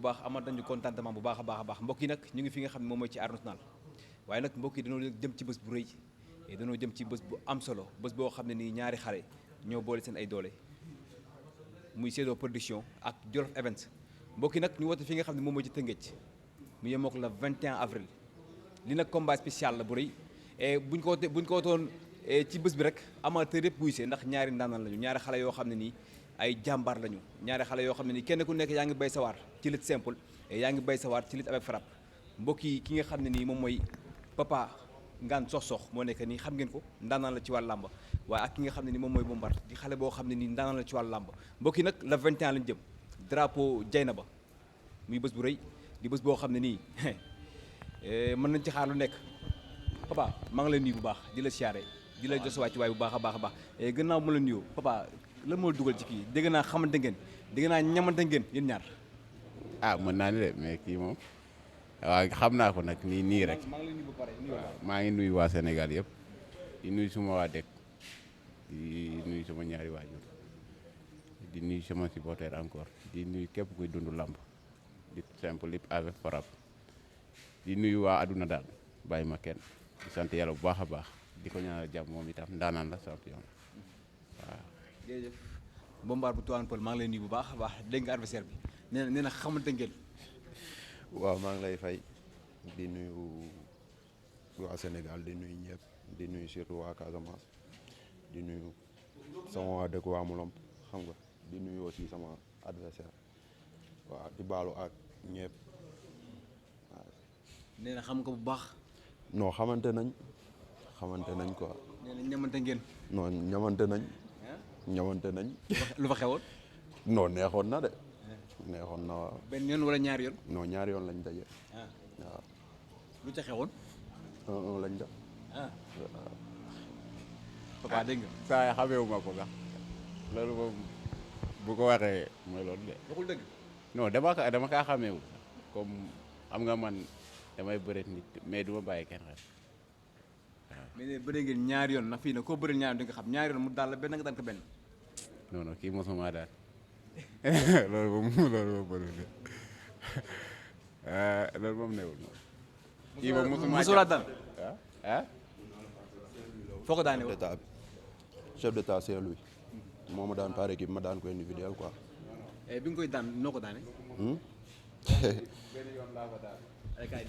baax amat nañu contentement bu baax a baax mbokk yi nag ñu ngi fi nga xam ne moom mooy ci Arène Nationale waaye nag mbokk yi dañoo jëm ci bés bu rëy et dañoo jëm ci bés bu am solo bés boo xam ne nii ñaari xale ñoo boole seen ay doole muy Séddo Production ak Jolof Events mbokk yi nag ñu woote fi nga xam ne moom mooy ci Tëngéej mu yemook le 21 avril li nag combat spécial la bu rëy et buñ ko wotoon ci bés bi rek amateur yëpp buy see ndax ñaari ndaanaan lañu ñaari xale yoo xam ne nii ay jàmbaar lañu ñaari xale yoo xam ne nii kenn ku nekk yaa ngi bay sawar ci lutte simple et yaa ngi bay sawar ci lutte avec frappe mbokk yi ki nga xam ne nii moom mooy Papa Ngane Sokh moo nekk nii xam ngeen ko ndaanaan la ci wàllu làmb waaye ak ki nga xam ne nii moom mooy Bombardier di xale boo xam ne nii ndaanaan la ci wàllu làmb mbokk yi nag le 21 lañu jëm drapeau Dieynaba muy bés bu rëy di bés boo xam ne nii mën nañ ci xaar lu nekk Papa maa ngi lay nuyu bu baax di la siyaare di la jos wàcc waay bu baax a baax a baax gannaaw ma la nuyoo Papa lan moo dugal ci kii dégg naa xamante ngeen dégg naa ñamante ngeen yéen ñaar. ah mën naa ni de mais kii moom waaw xam naa ko nag nii rek. maa ngi lay nuyu ba pare maa ngi nuyu waa Sénégal yëpp di nuyu suma waa dëkk di nuyu sama ñaari waajur di nuyu sama supporter encore di nuyu képp kuy dund lamb di simple lépp avec frappe di nuyu waa aduna daal bàyyi ma kenn di sant yàlla bu baax a baax di ko ñaanal jàmm moom itam ndaanaan la champion waaw. jërëjëf Bombardier bu Tivaouane Peulh maa ngi lay nuyu bu baax a baax dégg nga adversaire bi nee na xamante ngeen. waaw maa ngi lay fay di nuyu waa Sénégal di nuyu ñëpp di nuyu surtout waa Casamance di nuyu sama waa dëkk waa Mulomp xam nga di nuyu aussi sama adversaire waaw di baalu ak ñëpp waaw. nee na xam nga bu baax. non xamante nañ quoi. nee na ñamante ngeen. non ñamante nañ. ñamante nañ. lu fa xewoon. non neexoon na de. neexoon na waaw. benn yoon wala ñaari yoon. non ñaari yoon lañ daje. waaw. lu ca xewoon. 1-1 lañ def. Papa dégg nga. saa yi xameewu ma ko sax loolu moom bu ko waxee mooy loolu de. waxul dëgg. non dama kaa xameewu comme xam nga man damay bëreet nit mais du ma bàyyi kenn xel waaw. mais ne bëree ngeen ñaari yoon na fii na koo bëri ñaari yoon di nga xam ñaari yoon mu daal la benn nga daan ko benn. non non kii mosuma daal loolu moom bëri de loolu moom newul moom. kii moom mosula daan. ah. foo ko daanee woon chef d'état c'est lui moo ma daan par équipe ma daan ko individuel quoi. bi nga koy daan noo ko daanee. benn yoon laa ko daan. ay kaay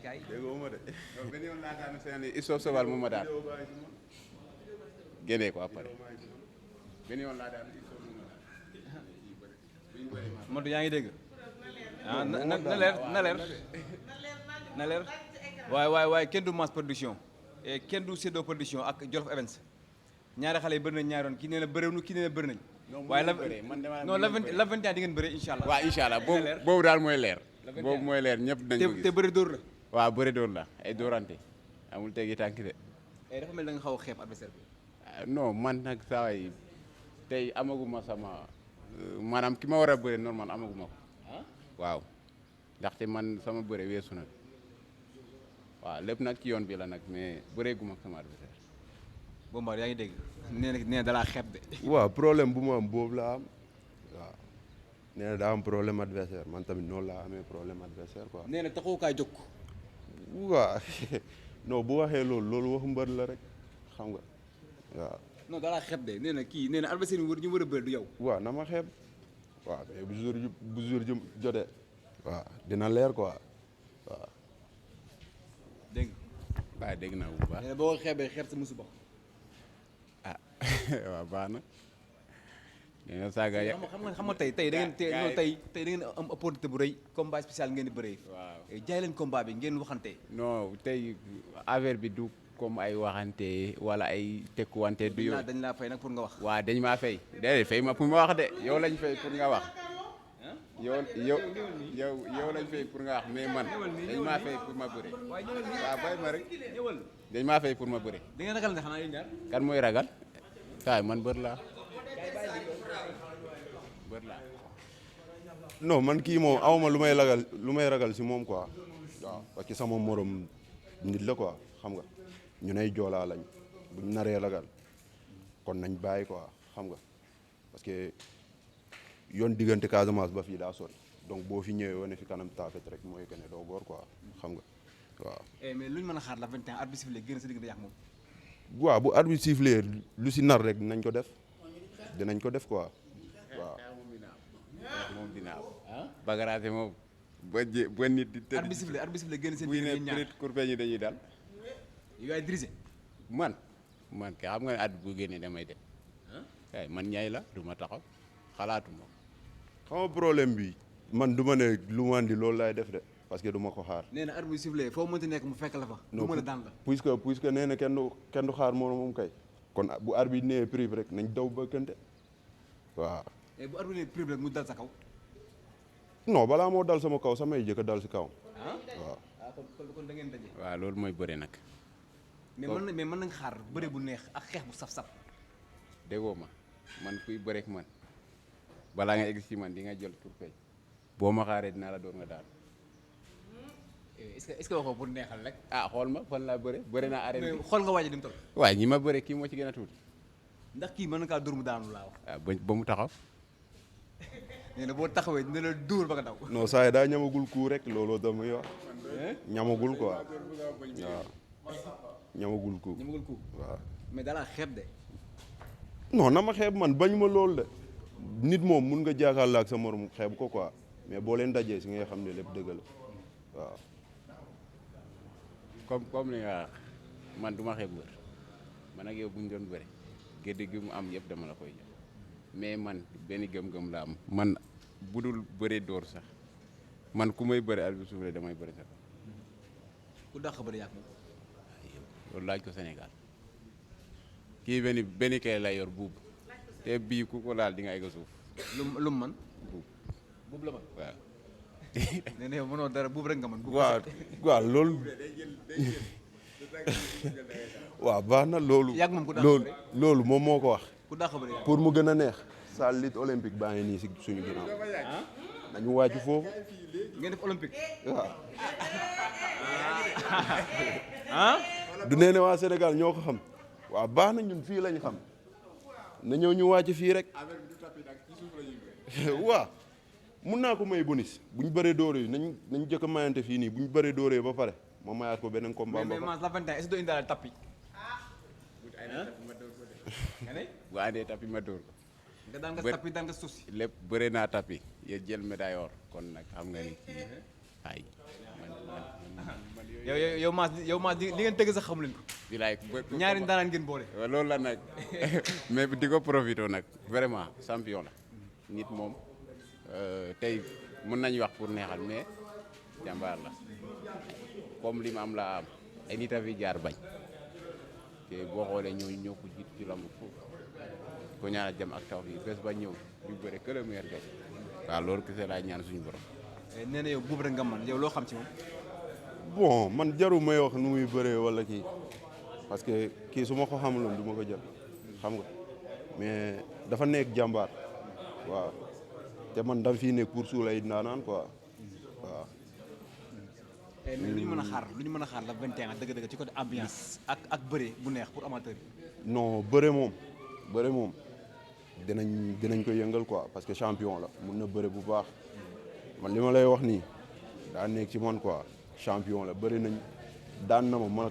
kaay. déggoo ma de. non benn yoon laa daan seen i Issouf Sobal mu ma daan génnee ko après benn yoon laa daan Issouf mu ma daan. Modou yaa ngi dégg. ah na leer waaye kenn du Mass Production kenn du Séddo Production ak Jolof Events ñaari xale yi bëri nañ ñaari yoon kii nee na bëriwul kii nee na bëri nañ. waaye la 21 di ngeen bëri incha allah. waaw incha allah boobu daal mooy leer. boobu mooy leer ñëpp dañ ko gis te bëri dóor la. waaw bëri dóor la ay dóorante amul tegi tànk de. dafa mel da nga xaw a xeeb adversaire bi. non man nag saa yi tey amaguma sama maanaam ki ma war a bëri normal amaguma ko. waaw ndaxte man sama bëre weesu nag waaw lépp nag ci yoon bi la nag mais bëreeguma ak sama adversaire. Bombardier yaa ngi dégg nee na dalaa xeeb de. waaw problème bu mu am boobu laa am waaw nee na daa am problème adversaire man tamit noonu laa amee problème adversaire quoi. nee na taxawu kaay jóg. waaw non bu waxee loolu waxu mbër la rek xam nga waaw. non dalaa xeeb de nee na kii nee na adversaire bi ñu war a bëri du yow. waaw na ma xeeb waaw mais bu jour jotee waaw dina leer quoi waaw. dégg nga. waaw dégg naa bu baax. nee na boo ko xeebee xeeb sa musiba. ah waaw baax na. nee na saaga ya xam nga tey da ngeen tey da ngeen am opportunité bu rëy combat spécial ngeen di bëree. waaw jaay leen combat bi ngeen waxante. non tey affaire bi du comme ay waxante wala ay tekkuwante du yow. dañ laa fay nag pour nga wax. waaw dañ maa fay déedéet fay ma pour ma wax de yow lañ fay pour nga wax. yow lañ fay pour nga wax mais man dañ maa fay pour ma bëre. waaw bàyyi ma rek dañ maa fay pour ma bëre. da ngeen ragal ne xanaa yéen ñaar. kan mooy ragal. waaw man bër laa. non man kii moom awma lu may ragal si moom quoi waaw parce que sama morom nit la quoi xam nga ñu nay joolaa lañ buñ naree ragal kon nañ bàyyi quoi xam nga parce que yoon diggante Casamance ba fii daa sori donc boo fi ñëwee wane fi kanam taafet rek mooy que ne doo góor quoi xam nga waaw. mais lu ñu mën a xaar la 21 arbitre sifflé génn sa diggante yàq moom. waaw bu arbitre sifflé lu si nar rek dinañ ko def quoi waaw. moom dina am bagaraate moom ba nit di tëdd. arbitre sifflé génn seen diggante ñaar peut-être kurpeñ yi dañuy dal. yow yaay dirigé. man kay xam nga ne at bu génnee damay dem kay man ñaay la du ma taxaw xalaatuma. xam nga problème bi man du ma ne lu ma andi loolu laay def de parce que du ma ko xaar. nee na arbitre sifflé foo mënti nekk mu fekk la fa. du mën a daan la puisque nee na kenn du xaar moom kay kon bu arbitre nee prive rek nañ daw bëkkante waaw. bu arbitre nee prive rek mu dal sa kaw. non balaa moo dal sama kaw samay jëkk dal si kaw. waaw. kon da ngeen daje. waaw loolu mooy bëre nag. mais mën nañ xaar bëre bu neex ak xeex bu saf-saf. déggoo ma man kuy bëreek man balaa nga egg si man di nga jël kurpeñ boo ma xaaree dinaa la door nga daal. est-ce que waxoo pour neexal rek. xool ma fan laa bëre naa arène bi. xool nga waaj a dim tol. waaye ñi ma bëre kii moo ci gën a tuuti. ndax kii mën na kaa dóor mu daanu laa wax. ba mu taxaw. nee na boo taxawee dina la dóor ba nga daw. non saa yi daa ñamagul kuu rek looloo dama wax ñamagul quoi waaw ñamagul kuu waaw. mais dalaa xeeb de. non na ma xeeb man bañ ma loolu de nit moom mun nga jaakaarloo ak sa morom xeeb ko quoi mais boo leen dajee si ngay xam ne lépp dëgg la waaw. comme li nga man du ma xeeb wër man ak yow bu ñu doon bëre gédd gi mu am yëpp dama la koy jox mais man benn gëm-gëm la am man bu dul bëre dóor sax man ku may bëre arbitre soufflé damay bëre sax. ku dàq bëri yàq moom. loolu laaj ko Sénégal kii benn kay la yor buub te bii ku ko laal di nga egg suuf. lu mu man buub la man waaw. nee na yow mënoo dara buub rek nga man. waaw loolu. waaw baax na loolu. yàgg moom ku dàq loolu moom moo ko wax. ku dàq bëri yàgg pour mu gën a neex. salle lutte olympique baa ngi nii si suñu ginnaaw. nañu wàcc foofu. ngeen def olympique. waaw. ah. du nee ne waa Sénégal ñoo ko xam. waaw baax na ñun fii lañ xam. na ñëw ñu wàcc fii rek. waaw. mun naa ko may bonus bu ñu bëree dóore yi nañ jëkk a mayante fii nii bu ñu bëree dóore ba pare ma mayaat ko beneen combat. mais la 21 est-ce que doo indaale tapis. bu àndee tapis ma dóor ko. nga daan nga tapis daan nga suuf si. lépp bëre naa tapis yéen jël médaille or kon nag xam nga ni kii ay yow Mass li ngeen tëgg sax xamu leen ko. bilaay ñaari ndaanaan ngeen boole. loolu la nag mais di ko profité nag vraiment champion la nit moom tey mën nañu wax pour neexal mais jàmbaar la comme li ma am laa am ay nit a fi jaar bañ te boo xoolee ñoo ko jiit ci lamb foofu ko ñaanal jàmm ak taw fii bés ba ñëw ñu bëre que le meilleur gagne waaw loolu kese laay ñaan suñu borom. nee na yow buub rek nga man yow loo xam ci moom. bon man jaru may wax nu muy bëree wala kii parce que kii su ma ko xamuloon du ma ko jël xam nga mais dafa nekk jàmbaar waaw te man dama fii nekk pour suul ay ndaanaan quoi waaw. mais lu ñu mën a xaar la 21 dëgg-dëgg ci côté ambiance ak bëre bu neex pour amateur yi. non bëre moom dinañ ko yëngal quoi parce que champion la mun na bëre bu baax man li ma lay wax nii daa nekk ci man quoi champion la bëri nañ daan na ma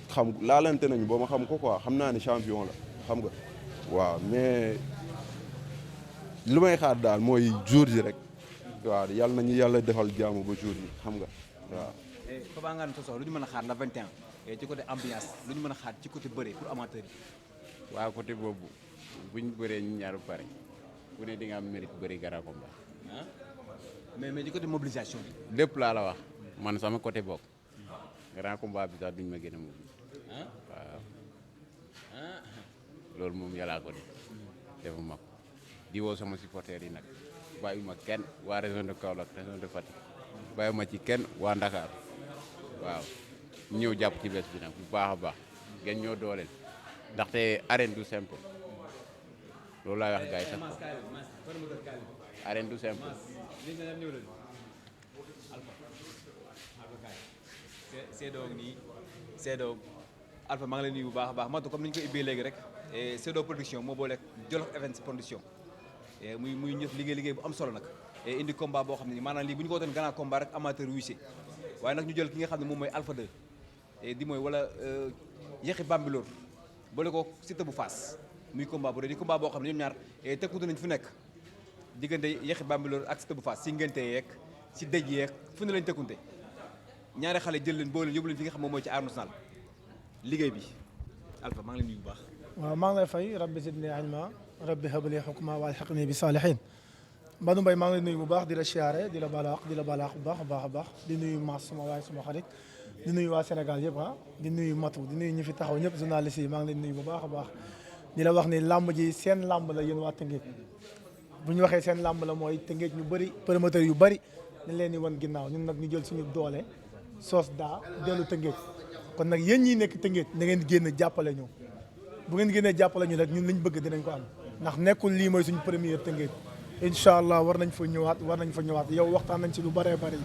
xam laalante nañu ba ma xam ko quoi xam naa ne champion la xam nga waaw mais lu may xaar daal mooy jour ji rek waaw yàlla nañu yàlla defal jaamu ba jour ji xam nga waaw. Papa Ngane Sossokh lu ñu mën a xaar la 21 ci côté ambiance lu ñu mën a xaar ci côté bëre pour amateur yi. waaw côté boobu buñ bëree ñu ñaar bu pare ku ne di nga am mérite bëri grand combat. mais ci côté mobilisation bi. lépp laa la wax man sama côté bokk grand combat bi sax duñ ma gën a mobiliser. waaw loolu moom yàllaa ko def defuma ko di woo sama supporters yi nag bàyyuma kenn waa région de Kaolack région de Fatick bàyyuma ci kenn waa Ndakaar waaw ñëw jàpp ci bés bi nag bu baax a baax ngeen ñoo dooleel ndaxte arène du simple loolu laay wax gars yi sax ko arène du simple. Seedo Alpha maa ngi lay nuyu bu baax a baax Matou comme ni ñu ko ubbee léegi rek Seedo production moo boole Jolof Events production muy ñëf liggéey bu am solo nag et indi combat boo xam ne nii maanaam lii bu ñu ko wotoon grand combat rek amateur wuysee waaye nag ñu jël ki nga xam ne moom mooy Alpha 2 et di mooy wala Yaxi Bambilor boole ko Siteu bu Fass muy combat bu rëy di combat boo xam ne ñoom ñaar tekkutu nañ fu nekk diggante Yaxi Bambilor ak Siteu bu Fass si ngente yeeg si dëj yeeg fu ne lañ tekkunte ñaari xale jël leen boo leen yóbbu leen fi nga xam moom mooy ci Arène Nationale liggéey bi Alpha maa ngi leen nuyu bu baax. waaw maa ngi lay fay rabbi zidni ilma rabbi habli hukma wa alhiqni bi salihin Badou Mbaye maa ngi lay nuyu bu baax di la siyaare di la balaax bu baax a baax di nuyu Mass suma waay suma xarit di nuyu waa Sénégal yëpp di nuyu Matu di nuyu ñi fi taxaw ñëpp journaliste yi maa ngi leen nuyu bu baax a baax di la wax ni làmb ji seen làmb la yéen waa Tëngéej bu ñu waxee seen làmb la mooy Tëngéej ñu bëri promoteurs yu bëri dañ leen di wan ginnaaw ñun nag ñu jël suñu doole soos daa dellu Tëngéej kon nag yéen ñi nekk Tëngéej na ngeen génn jàppale ñu bu ngeen génnee jàppale ñu rek ñun liñ bëgg dinañ ko am ndax nekkul lii mooy suñu première Tëngéej incha allah war nañ fa ñëwaat yow waxtaan nañ ci lu bëree bëri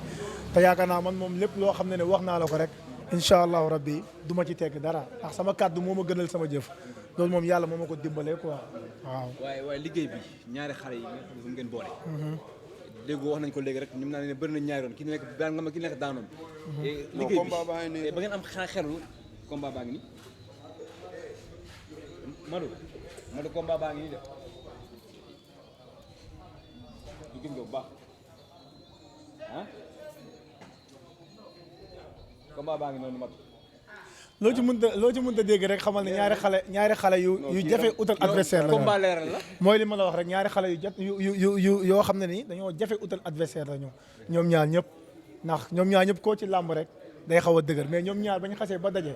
te yaakaar naa man moom lépp loo xam ne wax naa la ko rek incha allahu rabbi du ma ci tegg dara ndax sama kàddu moo ma gënal sama jëf loolu moom yàlla moo ma ko dimbalee quoi waaw. waaye liggéey bi ñaari xale yi nga xam ne ngeen boole. déggoo wax nañ ko léegi rek ñoom naa ne bëri nañ ñaari yoon ki nekk daan nga ma ki nekk daanoon. liggéey bi ba ngeen am xelu combat baa ngi nii Madou combat baa ngi nii def ñu gëm nga bu baax combat baa ngi noonu Madou. loo ci mënta dégg rek xamal ne ñaari xale yu jafe utal adversaire la combat leeral la mooy li ma la wax rek ñaari xale yu yoo xam ne ni dañoo jafe utal adversaire la ñoom ñaar ñëpp ndax ñoom ñaar ñëpp koo ci làmb rek day xaw a dëgër mais ñoom ñaar ba ñu xasee ba daje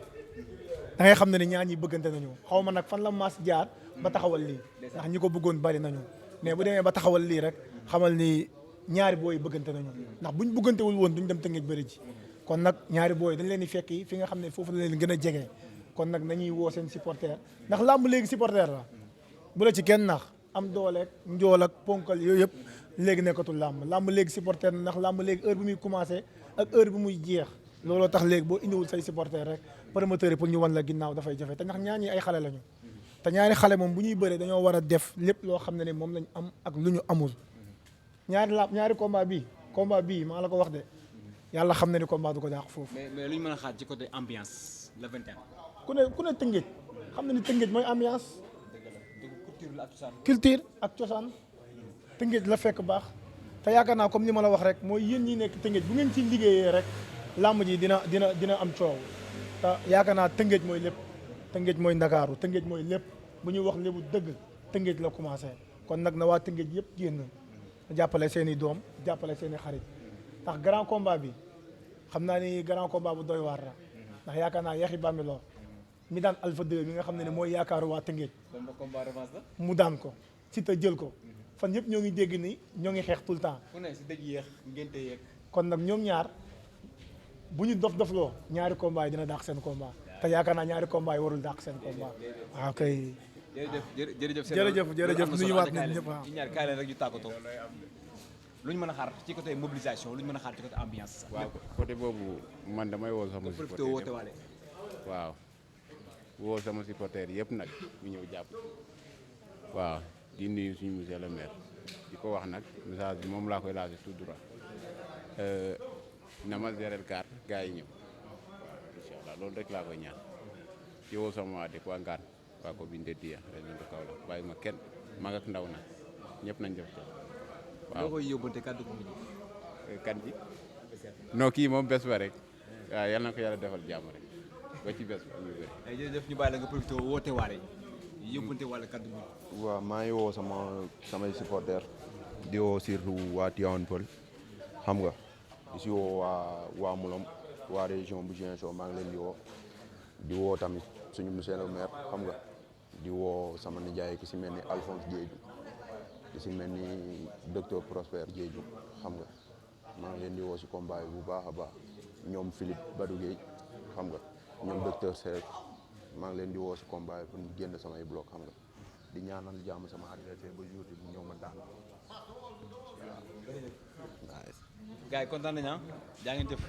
da ngay xam ne ni ñaar ñi bëggante nañu xaw ma nag fan la maas jaar ba taxawal lii ndax ñi ko bëggoon bari nañu mais bu demee ba taxawal lii rek xamal ni ñaari booy bëggante nañu ndax buñ bëggantewul woon duñ dem Tëngéej bëri ji kon nag ñaari booy dañ leen di fekki fi nga xam ne foofu la leen gën a jege kon nag nañuy woo seen supporter ndax làmb léegi supporter la bu la ci kenn nax am dooleeg njool ak ponkal yooyu yëpp léegi nekkatul làmb léegi supporter ndax làmb léegi heure bi muy commencé ak heure bi muy jeex looloo tax léegi boo indiwul say supporter rek promoteur yi pour ñu wan la ginnaaw dafay jafe te ndax ñaar ñi ay xale lañu te ñaari xale moom bu ñuy bëree dañoo war a def lépp loo xam ne ni moom lañ am ak lu ñu amul ñaari combat bii maa la ko wax de yàlla xam na ni combat du ko daax foofu. mais lu ñu mën a xaar ci côté ambiance le 21. ku ne Tëngéej xam na ni Tëngéej mooy ambiance. culture la ak cosaan. culture ak cosaan Tëngéej la fekk baax te yaakaar naa comme ni ma la wax rek mooy yéen ñi nekk Tëngéej bu ngeen ci liggéeyee rek làmb ji dina am coow te yaakaar naa Tëngéej mooy lépp Tëngéej mooy Ndakaaru Tëngéej mooy lépp bu ñuy wax lébu dëgg Tëngéej la commencé kon nag na waa Tëngéej yëpp génn jàppale seen i doom jàppale seen i xarit. ndax grand combat bi xam naa ni grand combat bu doy waar la ndax yaakaar naa Yaxi Bambilor mi daan Alpha 2 mi nga xam ne mooy yaakaaru waa Tëngéej mu daan ko Siteu jël ko fan yëpp ñoo ngi dégg ni ñoo ngi xeex tout le temps ku ne si dëj yeex ngénte yeeg kon nag ñoom ñaar bu ñu dof-dofloo ñaari combat yi dina dàq seen combat te yaakaar naa ñaari combat yi warul dàq seen combat waaw kay jërëjëf nuyuwaat nañ ñëpp waaw ñaar kaay leen rek ñu tàggatoo lu ñu mën a xaar ci côté mobilisation lu ñu mën a xaar ci côté ambiance. waaw côté boobu man damay woo sama supporter yëpp waaw woo sama supporter yëpp nag ñu ñëw jàpp waaw di nuyu suñu monsieur le maire di ko wax nag message bi moom laa koy lancé tout droit na ma gérer carte gars yi ñëw incha allah loolu rek laa koy ñaan di woo sama waa dëkk waa Ngaan waa commune de Dia région de Kaolack bàyyi ma kenn mag ak ndaw nag ñëpp nañ def waaw loo koy yóbbante kàddu gi kan ji non kii moom bés ba rek waaw yal na ko yàlla defal jàmm rek ba ci bés ba ñu bëri. jërëjëf ñu bàyyi la nga profité woote waale yóbbante wala kàddu gi. waaw maa ngi woo samay supporters di woo surtout waa Tivaouane Peulh xam nga di si woo waa Moulom waa région bu Ziguinchor maa ngi leen di woo tamit suñu monsieur le maire xam nga di woo sama nijaay ki si mel ni Alphonse Diédhiou di si mel ni docteur Prosper Diédhiou xam nga maa ngi leen di woo si combat bu baax a baax ñoom Philippe Badou Gueye xam nga ñoom docteur Seck maa ngi leen di woo si combat pour ñu génn samay bloc xam nga di ñaanal jàmm sama adversaire ba jour bi ñëw ma daan waaw. gars yi kontaan nañu jaa ngeen jëf.